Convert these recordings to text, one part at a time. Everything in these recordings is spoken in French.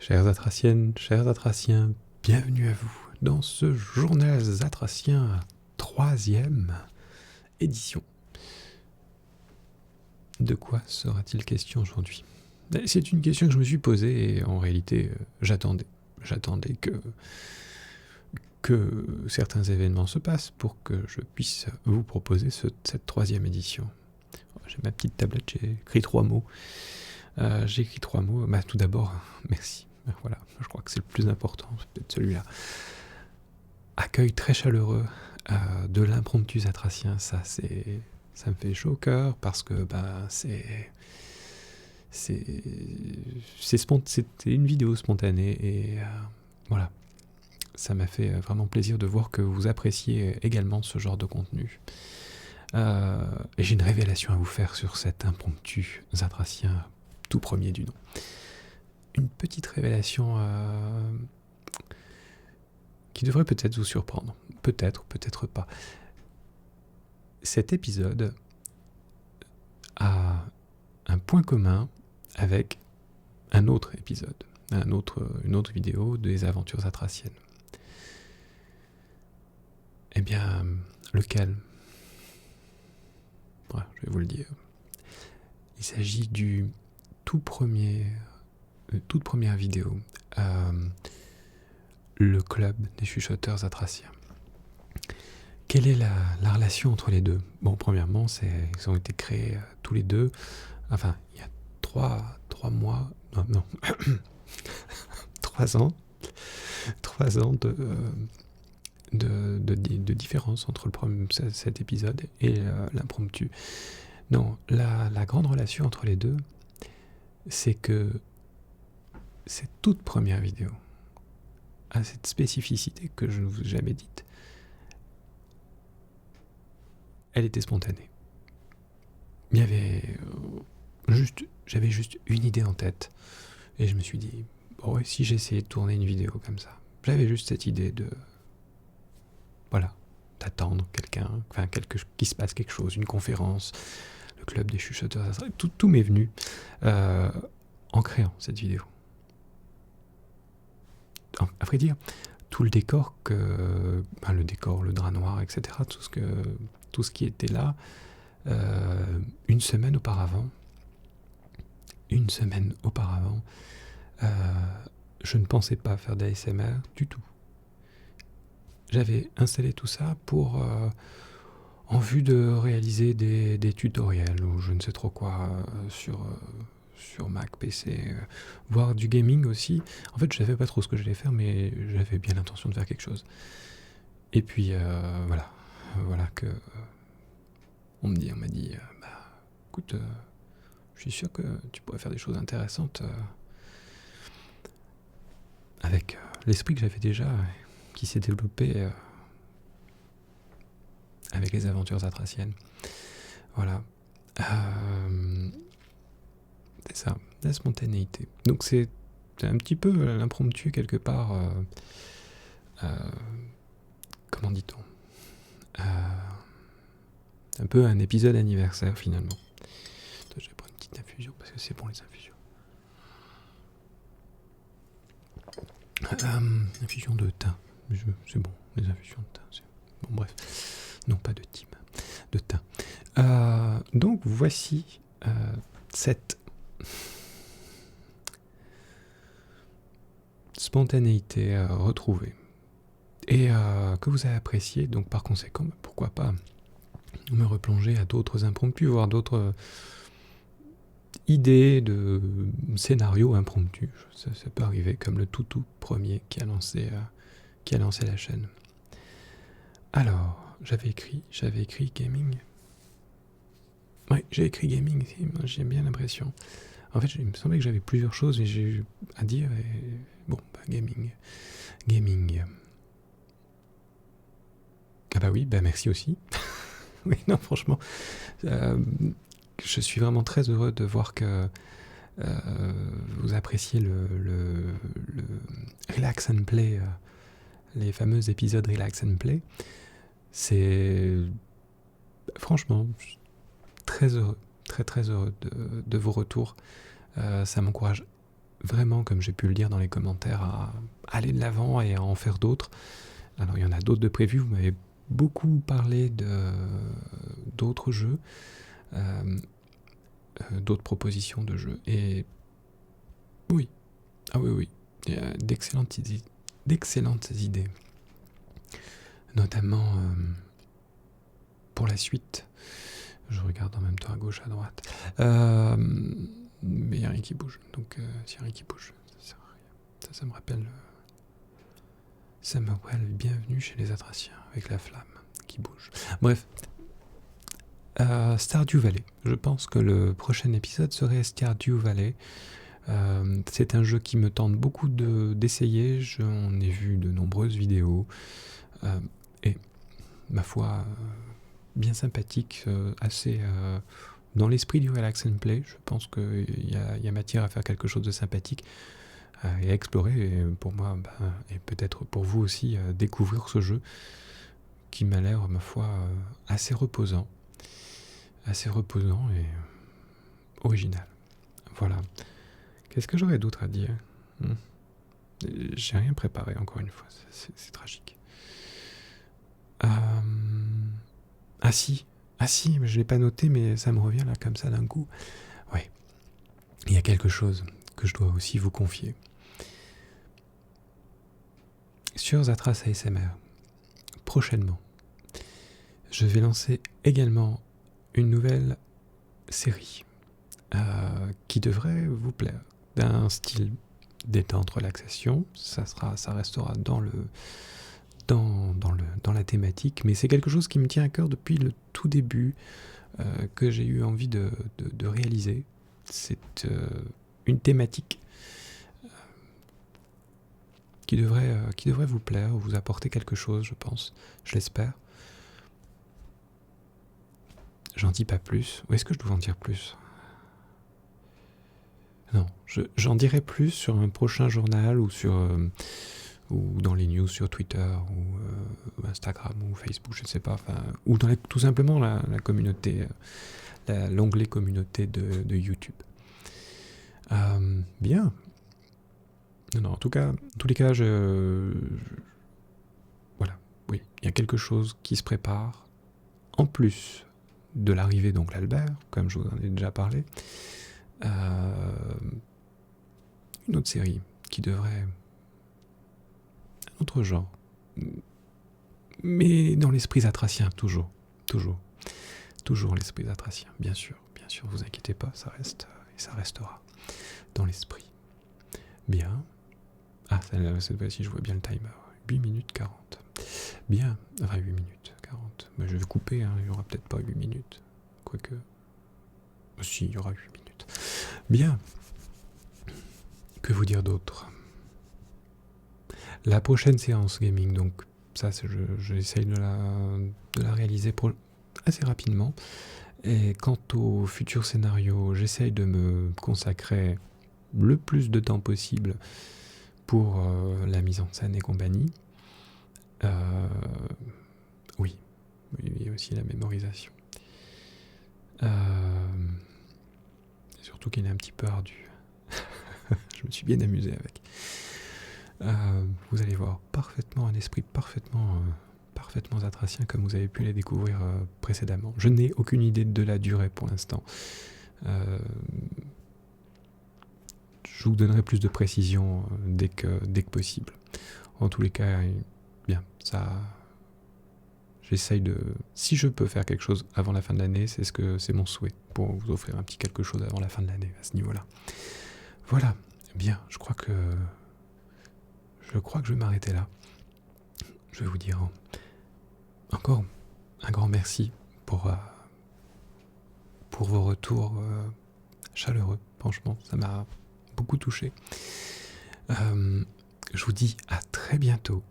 Chères Atraciennes, chers Atraciens, bienvenue à vous dans ce journal Zatracien 3e édition. De quoi sera-t-il question aujourd'hui ? C'est une question que je me suis posée et en réalité j'attendais que certains événements se passent pour que je puisse vous proposer cette 3e édition. J'ai ma petite tablette, j'ai écrit 3 mots. Tout d'abord, merci. Voilà, je crois que c'est le plus important, c'est peut-être celui-là. Accueil très chaleureux de l'impromptu zatracien, ça me fait chaud au cœur parce que c'était une vidéo spontanée et voilà, ça m'a fait vraiment plaisir de voir que vous appréciez également ce genre de contenu. Et j'ai une révélation à vous faire sur cet impromptu zatracien tout premier du nom. Une petite révélation qui devrait peut-être vous surprendre. Peut-être, peut-être pas. Cet épisode a un point commun avec un autre épisode, une autre vidéo des aventures zatraciennes. Eh bien, lequel ? Voilà, je vais vous le dire. Il s'agit du toute première vidéo, le club des chuchoteurs zatraciens. Quelle est la relation entre les deux ? Bon, premièrement, ils ont été créés tous les deux, enfin, il y a 3 mois, non, 3 ans, 3 ans de différence entre cet épisode et l'impromptu. Non, la grande relation entre les deux, c'est que cette toute première vidéo a cette spécificité que je ne vous ai jamais dite. Elle était spontanée. Il y avait j'avais juste une idée en tête et je me suis dit, bon ouais, si j'essayais de tourner une vidéo comme ça, j'avais juste cette idée d'attendre quelqu'un, qu'il se passe quelque chose, une conférence, le club des chuchoteurs, tout m'est venu en créant cette vidéo. À vrai dire, tout le décor, le drap noir, etc., tout ce qui était là, une semaine auparavant, je ne pensais pas faire d'ASMR du tout. J'avais installé tout ça en vue de réaliser des tutoriels ou je ne sais trop quoi sur Mac, PC, voire du gaming aussi. En fait, je savais pas trop ce que j'allais faire, mais j'avais bien l'intention de faire quelque chose. Et puis voilà que on m'a dit, écoute, je suis sûr que tu pourrais faire des choses intéressantes avec l'esprit que j'avais déjà, qui s'est développé avec les aventures zatraciennes. Voilà. C'est ça, la spontanéité. Donc c'est un petit peu l'impromptu quelque part. Comment dit-on ? Un peu un épisode anniversaire finalement. Attends, je vais prendre une petite infusion parce que c'est bon les infusions. Infusion de thym. C'est bon, les infusions de thym. Bon, bref. Non, pas de thym, de thym. Donc voici cette spontanéité retrouvée et que vous avez apprécié. Donc par conséquent, pourquoi pas me replonger à d'autres impromptus, voire d'autres idées de scénarios impromptus. Ça peut arriver, comme le tout premier qui a lancé la chaîne. Alors, j'avais écrit gaming. Oui, j'ai écrit gaming, j'ai bien l'impression. En fait, il me semblait que j'avais plusieurs choses et j'ai eu à dire. Et bon, gaming. Ah bah oui, merci aussi. Oui, non, franchement, je suis vraiment très heureux de voir que vous appréciez le Relax and Play, les fameux épisodes Relax and Play. C'est franchement très heureux, très très heureux de vos retours. Ça m'encourage vraiment, comme j'ai pu le dire dans les commentaires, à aller de l'avant et à en faire d'autres. Alors il y en a d'autres de prévus, vous m'avez beaucoup parlé d'autres jeux, d'autres propositions de jeux. Et oui, ah oui, oui, il y a d'excellentes idées, notamment pour la suite. Je regarde en même temps à gauche, à droite. Mais il n'y a rien qui bouge. Donc, s'il n'y a rien qui bouge, ça sert à rien. Ça me rappelle... Ça me rappelle bienvenue chez les Atraciens, avec la flamme qui bouge. Bref. Stardew Valley. Je pense que le prochain épisode serait Stardew Valley. C'est un jeu qui me tente beaucoup d'essayer. J'en ai vu de nombreuses vidéos. Et, ma foi... bien sympathique, assez dans l'esprit du relax and play. Je pense qu'il y a matière à faire quelque chose de sympathique et à explorer. Et pour moi, et peut-être pour vous aussi, découvrir ce jeu qui m'a l'air, ma foi, assez reposant et original. Voilà. Qu'est-ce que j'aurais d'autre à dire ? J'ai rien préparé, encore une fois. C'est tragique. Ah si, mais je ne l'ai pas noté, mais ça me revient là comme ça d'un coup. Ouais, il y a quelque chose que je dois aussi vous confier. Sur Zatras ASMR, prochainement, je vais lancer également une nouvelle série qui devrait vous plaire, d'un style détente, relaxation. Ça restera dans la thématique, mais c'est quelque chose qui me tient à cœur depuis le tout début, que j'ai eu envie de réaliser. C'est une thématique qui devrait vous plaire, vous apporter quelque chose, je pense, je l'espère. J'en dis pas plus. Ou est-ce que je dois en dire plus ? Non, j'en dirai plus sur un prochain journal ou ou dans les news sur Twitter ou Instagram ou Facebook, je ne sais pas, ou dans tout simplement la communauté, l'onglet communauté de YouTube. Bien. Non, en tous les cas, voilà, oui, il y a quelque chose qui se prépare, en plus de l'arrivée d'Oncle Albert, comme je vous en ai déjà parlé, une autre série qui devrait... un autre genre, mais dans l'esprit zatracien, toujours l'esprit zatracien, bien sûr, vous inquiétez pas, ça reste et ça restera dans l'esprit. Bien. Ah, cette fois-ci, je vois bien le timer. 8 minutes 40. Bien. Enfin, 8 minutes 40. Mais je vais couper, hein, il n'y aura peut-être pas 8 minutes. Quoique... si, il y aura 8 minutes. Bien. Que vous dire d'autre ? La prochaine séance gaming, donc ça, j'essaye de la réaliser assez rapidement. Et quant au futur scénario, j'essaye de me consacrer le plus de temps possible pour la mise en scène et compagnie. Oui, il y a aussi la mémorisation. Surtout qu'il est un petit peu ardu. Je me suis bien amusé avec. Vous allez voir un esprit parfaitement zatracien comme vous avez pu les découvrir précédemment. Je n'ai aucune idée de la durée pour l'instant. Je vous donnerai plus de précision dès que possible. En tous les cas, bien, ça... J'essaye de... Si je peux faire quelque chose avant la fin de l'année, c'est mon souhait, pour vous offrir un petit quelque chose avant la fin de l'année, à ce niveau-là. Voilà, bien, je crois que je vais m'arrêter là. Je vais vous dire encore un grand merci pour vos retours chaleureux. Franchement, ça m'a beaucoup touché. Je vous dis à très bientôt.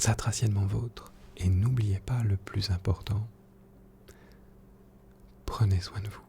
Zatraciennement vôtre. Et n'oubliez pas le plus important. Prenez soin de vous.